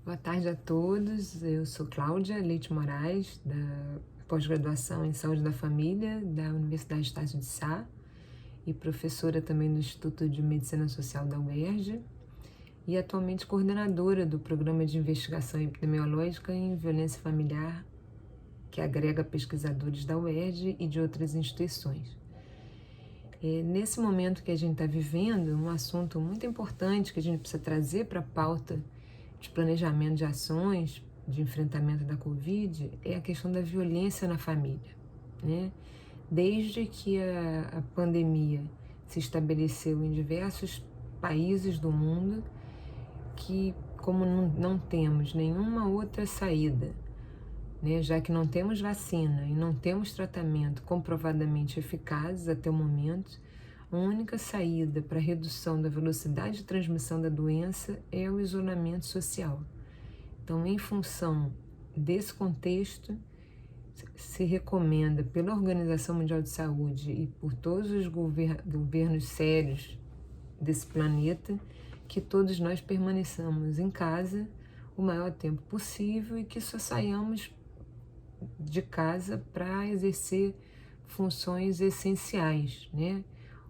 Boa tarde a todos. Eu sou Cláudia Leite Moraes, da pós-graduação em Saúde da Família da Universidade Estácio de Sá e professora também do Instituto de Medicina Social da UERJ e atualmente coordenadora do Programa de Investigação Epidemiológica em Violência Familiar, que agrega pesquisadores da UERJ e de outras instituições. Nesse momento que a gente está vivendo, um assunto muito importante que a gente precisa trazer para a pauta de planejamento de ações de enfrentamento da Covid é a questão da violência na família, né? Desde que a pandemia se estabeleceu em diversos países do mundo, que como não temos nenhuma outra saída, né, já que não temos vacina e não temos tratamento comprovadamente eficazes até o momento, a única saída para a redução da velocidade de transmissão da doença é o isolamento social. Então, em função desse contexto, se recomenda pela Organização Mundial de Saúde e por todos os governos sérios desse planeta que todos nós permaneçamos em casa o maior tempo possível e que só saiamos de casa para exercer funções essenciais, né?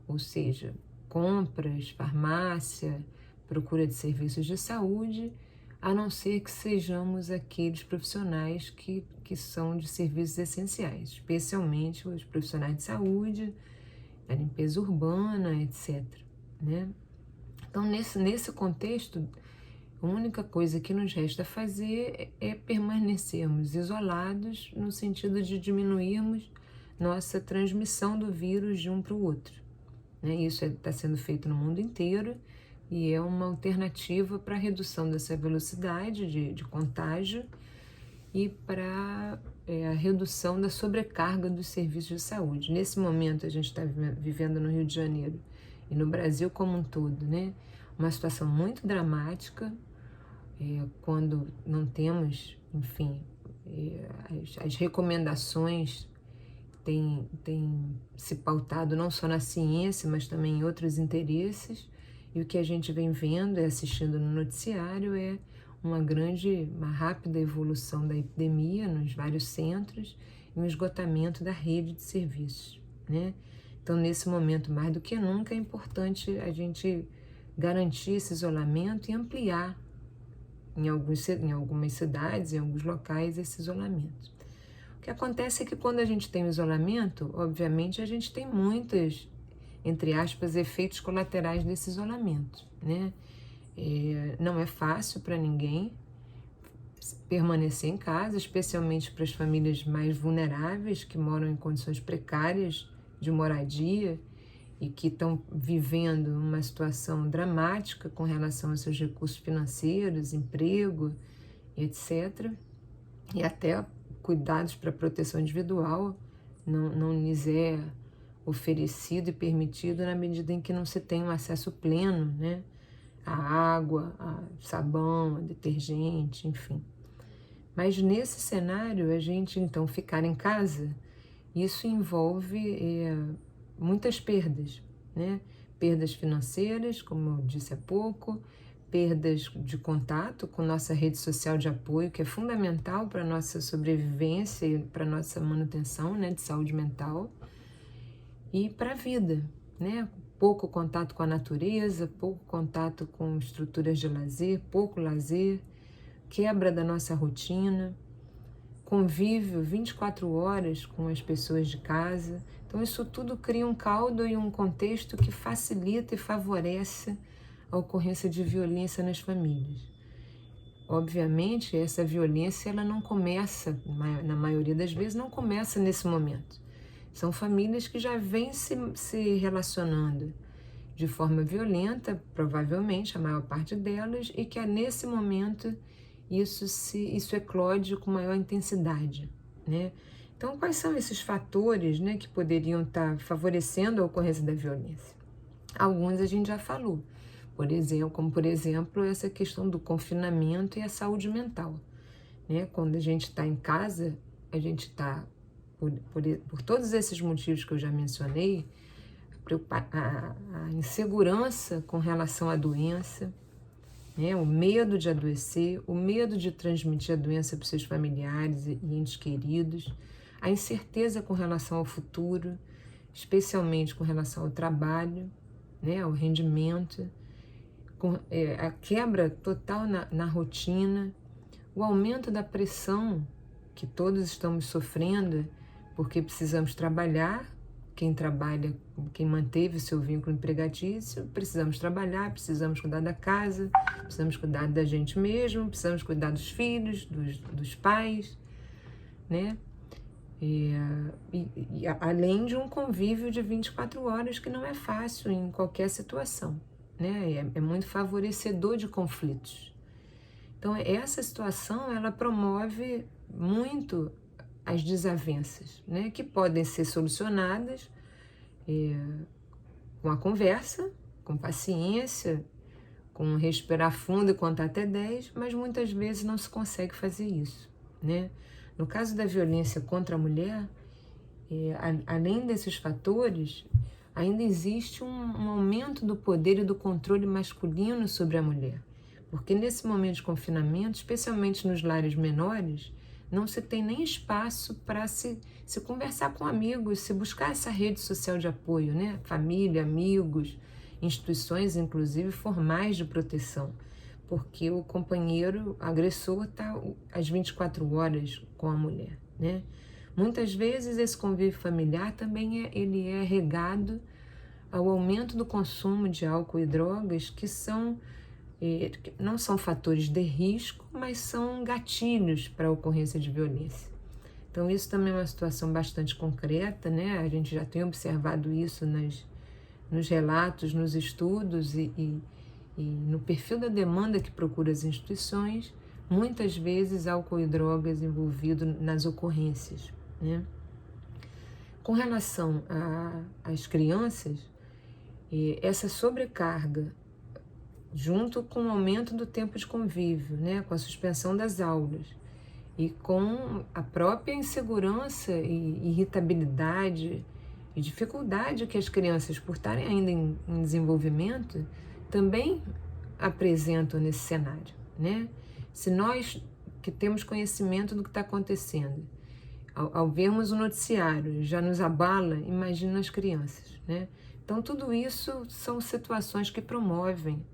Ou seja, compras, farmácia, procura de serviços de saúde, a não ser que sejamos aqueles profissionais que são de serviços essenciais, especialmente os profissionais de saúde, a limpeza urbana, etc., né? Então, nesse contexto, a única coisa que nos resta fazer é permanecermos isolados no sentido de diminuirmos nossa transmissão do vírus de um para o outro, né? Isso está sendo feito no mundo inteiro e é uma alternativa para a redução dessa velocidade de contágio e para a redução da sobrecarga dos serviços de saúde. Nesse momento a gente está vivendo no Rio de Janeiro e no Brasil como um todo, né? Uma situação muito dramática, quando não temos, enfim, as recomendações têm se pautado não só na ciência, mas também em outros interesses, e o que a gente vem vendo e assistindo no noticiário é uma rápida evolução da epidemia nos vários centros e um esgotamento da rede de serviços, né? Então, nesse momento, mais do que nunca, é importante a gente garantir esse isolamento e ampliar em algumas cidades, em alguns locais, esse isolamento. O que acontece é que quando a gente tem o isolamento, obviamente a gente tem muitos, entre aspas, efeitos colaterais desse isolamento, né? Não é fácil para ninguém permanecer em casa, especialmente para as famílias mais vulneráveis que moram em condições precárias de moradia e que estão vivendo uma situação dramática com relação aos seus recursos financeiros, emprego, etc. E até cuidados para proteção individual não lhes é oferecido e permitido na medida em que não se tem um acesso pleno, né, a água, a sabão, a detergente, enfim. Mas nesse cenário, a gente então ficar em casa, isso envolve muitas perdas, né? Perdas financeiras, como eu disse há pouco, perdas de contato com nossa rede social de apoio, que é fundamental para a nossa sobrevivência e para a nossa manutenção, né, de saúde mental, e para a vida, né? Pouco contato com a natureza, pouco contato com estruturas de lazer, pouco lazer, quebra da nossa rotina, convívio 24 horas com as pessoas de casa. Então isso tudo cria um caldo e um contexto que facilita e favorece a ocorrência de violência nas famílias. Obviamente, essa violência ela não começa, na maioria das vezes, não começa nesse momento. São famílias que já vêm se relacionando de forma violenta, provavelmente, a maior parte delas, e que nesse momento isso eclode com maior intensidade, né? Então, quais são esses fatores, né, que poderiam estar favorecendo a ocorrência da violência? Alguns a gente já falou, como por exemplo essa questão do confinamento e a saúde mental, né? Quando a gente está em casa, a gente está, por todos esses motivos que eu já mencionei, a insegurança com relação à doença, né? O medo de adoecer, o medo de transmitir a doença para os seus familiares e entes queridos, a incerteza com relação ao futuro, especialmente com relação ao trabalho, né? Ao rendimento, a quebra total na rotina, o aumento da pressão que todos estamos sofrendo porque precisamos trabalhar. Quem trabalha, quem manteve seu vínculo empregatício, precisamos trabalhar, precisamos cuidar da casa, precisamos cuidar da gente mesmo, precisamos cuidar dos filhos, dos pais, né? Além de um convívio de 24 horas que não é fácil em qualquer situação, né? É muito favorecedor de conflitos. Então, essa situação, ela promove muito as desavenças, né? Que podem ser solucionadas com a conversa, com paciência, com respirar fundo e contar até 10, mas muitas vezes não se consegue fazer isso, né? No caso da violência contra a mulher, além desses fatores, ainda existe um aumento do poder e do controle masculino sobre a mulher. Porque nesse momento de confinamento, especialmente nos lares menores, não se tem nem espaço para se conversar com amigos, se buscar essa rede social de apoio, né? Família, amigos, instituições, inclusive formais de proteção, porque o companheiro agressor está às 24 horas com a mulher, né? Muitas vezes esse convívio familiar também ele é regado ao aumento do consumo de álcool e drogas, que não são fatores de risco, mas são gatilhos para a ocorrência de violência. Então isso também é uma situação bastante concreta, né? A gente já tem observado isso nos relatos, nos estudos e no perfil da demanda que procura as instituições, muitas vezes álcool e drogas envolvido nas ocorrências, né? Com relação às crianças, essa sobrecarga, junto com o aumento do tempo de convívio, né, com a suspensão das aulas e com a própria insegurança e irritabilidade e dificuldade que as crianças, por estarem ainda em desenvolvimento, também apresentam nesse cenário, né? Se nós que temos conhecimento do que está acontecendo, ao vermos o noticiário, já nos abala, imagina as crianças, né? Então tudo isso são situações que promovem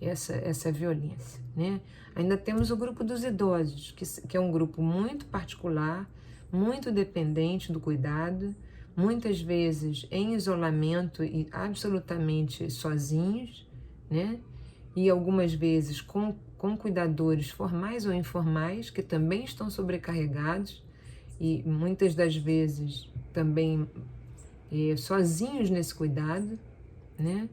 essa violência, né? Ainda temos o grupo dos idosos, que é um grupo muito particular, muito dependente do cuidado, muitas vezes em isolamento e absolutamente sozinhos, né? E algumas vezes com cuidadores formais ou informais, que também estão sobrecarregados e muitas das vezes também sozinhos nesse cuidado, né?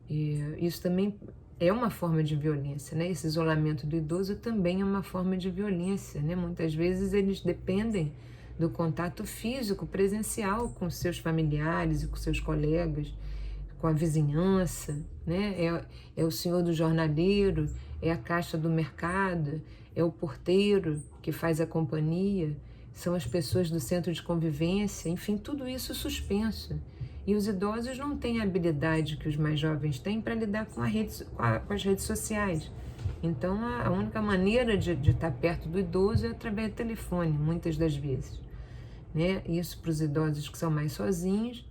Isso também é uma forma de violência, né? Esse isolamento do idoso também é uma forma de violência, né? Muitas vezes eles dependem do contato físico, presencial com seus familiares e com seus colegas, com a vizinhança, né? É o senhor do jornaleiro, é a caixa do mercado, é o porteiro que faz a companhia, são as pessoas do centro de convivência, enfim, tudo isso suspenso. E os idosos não têm a habilidade que os mais jovens têm para lidar com as redes sociais. Então, a única maneira de estar perto do idoso é através do telefone, muitas das vezes, né? Isso para os idosos que são mais sozinhos,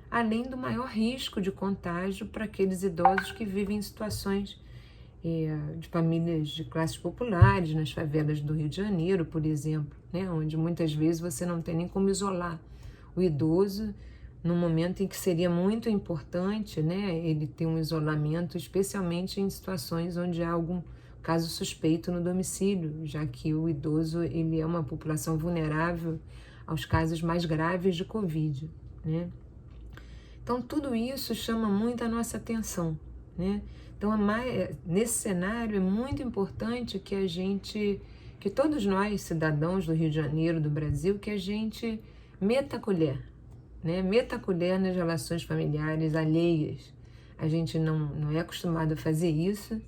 além do maior risco de contágio para aqueles idosos que vivem em situações de famílias de classes populares, nas favelas do Rio de Janeiro, por exemplo, né? Onde muitas vezes você não tem nem como isolar o idoso, num momento em que seria muito importante, né, ele ter um isolamento, especialmente em situações onde há algum caso suspeito no domicílio, já que o idoso ele é uma população vulnerável aos casos mais graves de Covid, né? Então, tudo isso chama muito a nossa atenção, né? Então, nesse cenário é muito importante que todos nós, cidadãos do Rio de Janeiro, do Brasil, que a gente meta a colher, né? Meta a colher nas relações familiares alheias. A gente não é acostumado a fazer isso,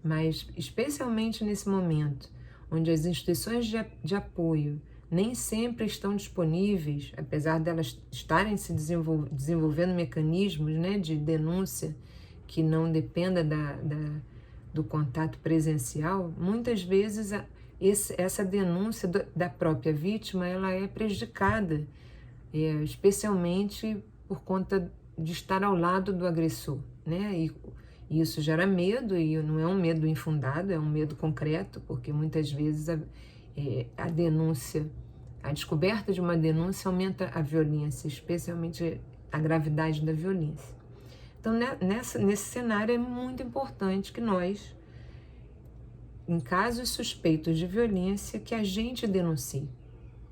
mas especialmente nesse momento, onde as instituições de apoio nem sempre estão disponíveis, apesar delas estarem se desenvolvendo mecanismos, né, de denúncia que não dependa do contato presencial, muitas vezes essa denúncia da própria vítima ela é prejudicada, especialmente por conta de estar ao lado do agressor, né? E isso gera medo, e não é um medo infundado, é um medo concreto, porque muitas vezes a denúncia, a descoberta de uma denúncia aumenta a violência, especialmente a gravidade da violência. Então, nesse cenário é muito importante que nós, em casos suspeitos de violência, que a gente denuncie,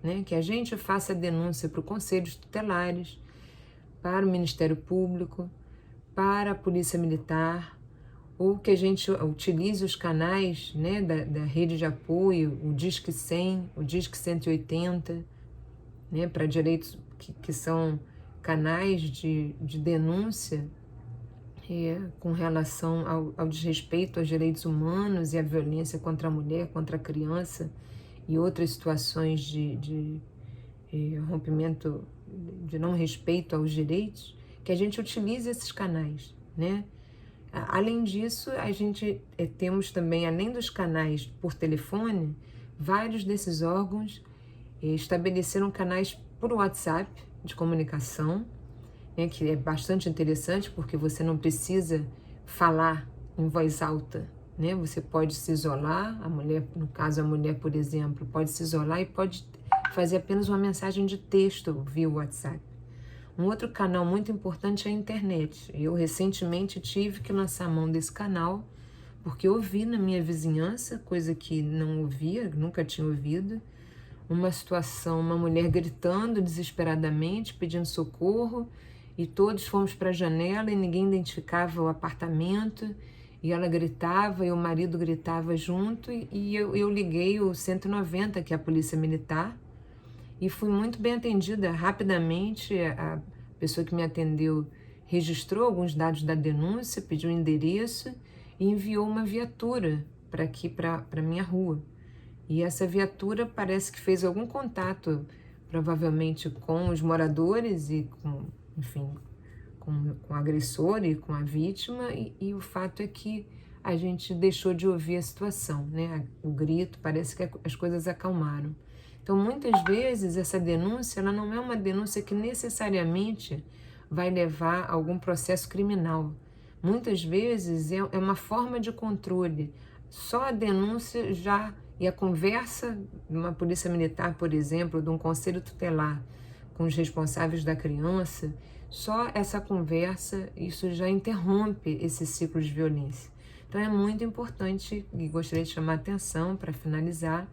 né? Que a gente faça a denúncia para os conselhos tutelares, para o Ministério Público, para a Polícia Militar, ou que a gente utilize os canais, né, da rede de apoio, o Disque 100, o Disque 180, né, para direitos que são canais de denúncia com relação ao desrespeito aos direitos humanos e à violência contra a mulher, contra a criança e outras situações de rompimento, de não respeito aos direitos, que a gente utilize esses canais, né? Além disso, a gente temos também, além dos canais por telefone, vários desses órgãos estabeleceram canais por WhatsApp de comunicação, né, que é bastante interessante porque você não precisa falar em voz alta, né? Você pode se isolar, a mulher, no caso a mulher, por exemplo, pode se isolar e pode fazer apenas uma mensagem de texto via WhatsApp. Um outro canal muito importante é a internet. Eu recentemente tive que lançar a mão desse canal porque eu ouvi na minha vizinhança, coisa que não ouvia, nunca tinha ouvido, uma situação, uma mulher gritando desesperadamente, pedindo socorro, e todos fomos para a janela e ninguém identificava o apartamento, e ela gritava e o marido gritava junto, e eu liguei o 190, que é a Polícia Militar, e fui muito bem atendida rapidamente. A pessoa que me atendeu registrou alguns dados da denúncia, pediu o endereço e enviou uma viatura para aqui, para a minha rua. E essa viatura parece que fez algum contato, provavelmente com os moradores e enfim, com o agressor e com a vítima, e o fato é que a gente deixou de ouvir a situação, né? O grito, parece que as coisas acalmaram. Então, muitas vezes, essa denúncia ela não é uma denúncia que necessariamente vai levar a algum processo criminal. Muitas vezes é uma forma de controle. Só a denúncia e a conversa de uma polícia militar, por exemplo, de um conselho tutelar com os responsáveis da criança, só essa conversa, isso já interrompe esse ciclo de violência. Então, é muito importante, e gostaria de chamar a atenção para finalizar,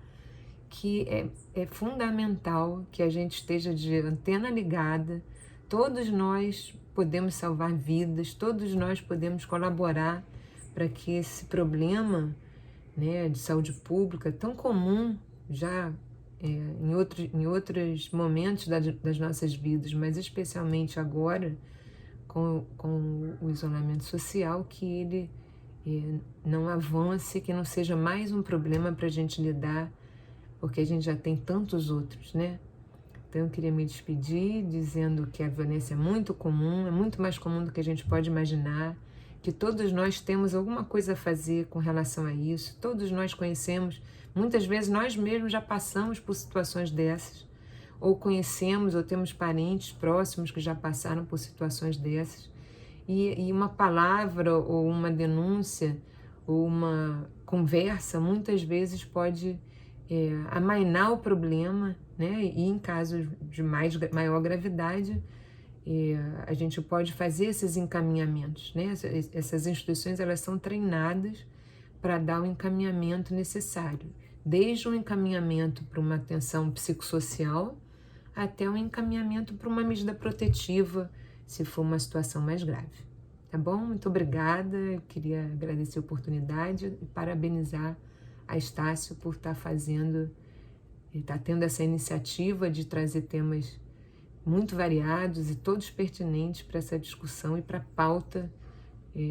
que é fundamental que a gente esteja de antena ligada. Todos nós podemos salvar vidas, todos nós podemos colaborar para que esse problema, né, de saúde pública tão comum já em outros momentos das nossas vidas, mas especialmente agora com o isolamento social, que ele não avance, que não seja mais um problema para a gente lidar, porque a gente já tem tantos outros, né? Então eu queria me despedir dizendo que a violência é muito comum, é muito mais comum do que a gente pode imaginar, que todos nós temos alguma coisa a fazer com relação a isso, todos nós conhecemos, muitas vezes nós mesmos já passamos por situações dessas, ou conhecemos ou temos parentes próximos que já passaram por situações dessas, e uma palavra ou uma denúncia ou uma conversa muitas vezes pode amainar o problema, né? E em casos de maior gravidade, a gente pode fazer esses encaminhamentos, né? Essas instituições elas são treinadas para dar o encaminhamento necessário, desde um encaminhamento para uma atenção psicossocial até um encaminhamento para uma medida protetiva, se for uma situação mais grave. Tá bom? Muito obrigada, eu queria agradecer a oportunidade e parabenizar a Estácio por estar tendo essa iniciativa de trazer temas muito variados e todos pertinentes para essa discussão e para a pauta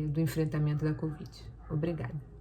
do enfrentamento da Covid. Obrigada.